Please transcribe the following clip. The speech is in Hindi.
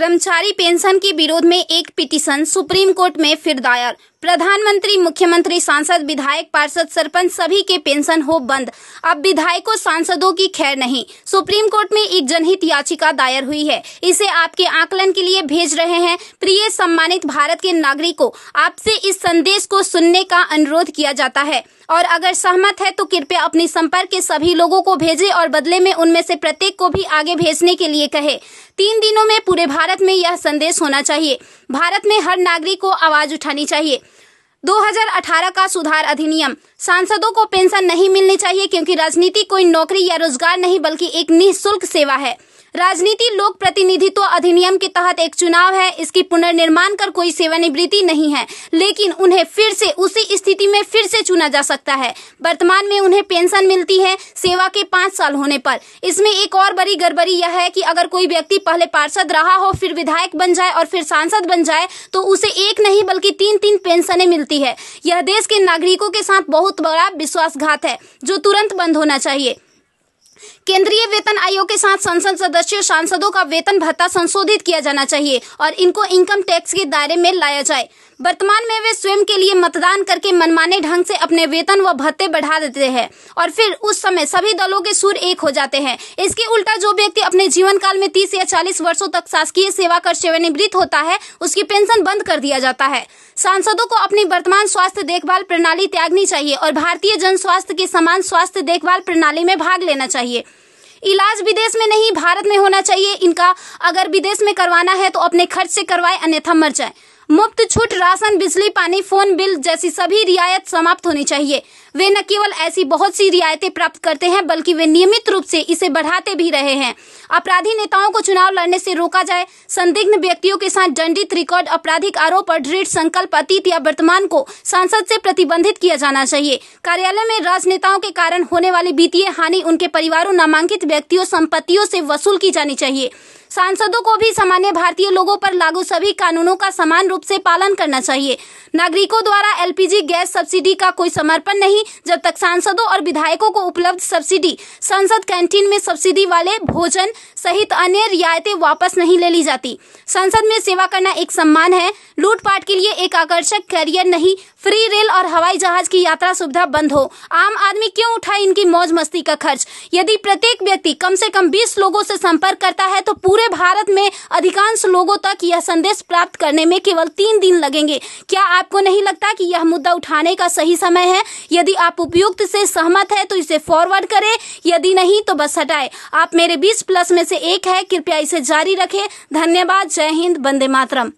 कर्मचारी पेंशन के विरोध में एक पिटीशन सुप्रीम कोर्ट में फिर दायर। प्रधानमंत्री, मुख्यमंत्री, सांसद, विधायक, पार्षद, सरपंच सभी के पेंशन हो बंद। अब विधायकों, सांसदों की खैर नहीं। सुप्रीम कोर्ट में एक जनहित याचिका दायर हुई है। इसे आपके आकलन के लिए भेज रहे हैं। प्रिय सम्मानित भारत के नागरिकों, आपसे इस संदेश को सुनने का अनुरोध किया जाता है और अगर सहमत है तो कृपया अपनी संपर्क के सभी लोगों को भेजें और बदले में उनमें से प्रत्येक को भी आगे भेजने के लिए कहे। 3 दिनों में पूरे भारत में यह संदेश होना चाहिए। भारत में हर नागरिक को आवाज उठानी चाहिए। 2018 का सुधार अधिनियम। सांसदों को पेंशन नहीं मिलनी चाहिए क्योंकि राजनीति कोई नौकरी या रोजगार नहीं बल्कि एक निःशुल्क सेवा है। राजनीति लोक प्रतिनिधित्व अधिनियम के तहत एक चुनाव है। इसकी पुनर्निर्माण कर कोई सेवानिवृत्ति नहीं है, लेकिन उन्हें फिर से उसी स्थिति में फिर से चुना जा सकता है। वर्तमान में उन्हें पेंशन मिलती है सेवा के 5 साल होने पर। इसमें एक और बड़ी गड़बड़ी यह है कि अगर कोई व्यक्ति पहले पार्षद रहा हो, फिर विधायक बन जाए और फिर सांसद बन जाए तो उसे एक नहीं बल्कि 3-3 पेंशनें मिलती है। यह देश के नागरिकों के साथ बहुत बड़ा विश्वासघात है जो तुरंत बंद होना चाहिए। केंद्रीय वेतन आयोग के साथ संसद सदस्यों, सांसदों का वेतन भत्ता संशोधित किया जाना चाहिए और इनको इनकम टैक्स के दायरे में लाया जाए। वर्तमान में वे स्वयं के लिए मतदान करके मनमाने ढंग से अपने वेतन व भत्ते बढ़ा देते हैं और फिर उस समय सभी दलों के सुर एक हो जाते हैं। इसके उल्टा जो व्यक्ति अपने जीवन काल में 30 या 40 वर्षों तक शासकीय सेवा कर सेवानिवृत्त होता है, उसकी पेंशन बंद कर दिया जाता है। सांसदों को अपनी वर्तमान स्वास्थ्य देखभाल प्रणाली त्यागनी चाहिए और भारतीय जन स्वास्थ्य के समान स्वास्थ्य देखभाल प्रणाली में भाग लेना चाहिए। इलाज विदेश में नहीं, भारत में होना चाहिए इनका। अगर विदेश में करवाना है तो अपने खर्च से करवाए, अन्यथा मर जाए। मुफ्त छूट राशन, बिजली, पानी, फोन बिल जैसी सभी रियायत समाप्त होनी चाहिए। वे न केवल ऐसी बहुत सी रियायतें प्राप्त करते हैं बल्कि वे नियमित रूप से इसे बढ़ाते भी रहे हैं। अपराधी नेताओं को चुनाव लड़ने से रोका जाए। संदिग्ध व्यक्तियों के साथ दंडित रिकॉर्ड, आपराधिक आरोप और दृढ़ संकल्प अतीत या वर्तमान को संसद से प्रतिबंधित किया जाना चाहिए। कार्यालय में राजनेताओं के कारण होने वाली वित्तीय हानि उनके परिवारों, नामांकित व्यक्तियों, संपत्तियों से वसूल की जानी चाहिए। सांसदों को भी सामान्य भारतीय लोगों पर लागू सभी कानूनों का समान रूप से पालन करना चाहिए। नागरिकों द्वारा एलपीजी गैस सब्सिडी का कोई समर्पण नहीं जब तक सांसदों और विधायकों को उपलब्ध सब्सिडी, संसद कैंटीन में सब्सिडी वाले भोजन सहित अन्य रियायतें वापस नहीं ले ली जाती। संसद में सेवा करना एक सम्मान है, लूटपाट के लिए एक आकर्षक कैरियर नहीं। फ्री रेल और हवाई जहाज की यात्रा सुविधा बंद हो। आम आदमी क्यों उठाए इनकी मौज मस्ती का खर्च? यदि प्रत्येक व्यक्ति कम से कम 20 लोगों से संपर्क करता है तो पूरे भारत में अधिकांश लोगों तक यह संदेश प्राप्त करने में केवल 3 दिन लगेंगे। क्या आपको नहीं लगता कि यह मुद्दा उठाने का सही समय है? यदि आप उपयुक्त से सहमत है तो इसे फॉरवर्ड करें, यदि नहीं तो बस हटाए। आप मेरे 20+ में से एक है। कृपया इसे जारी रखें। धन्यवाद। जय हिंद। वंदे मातरम।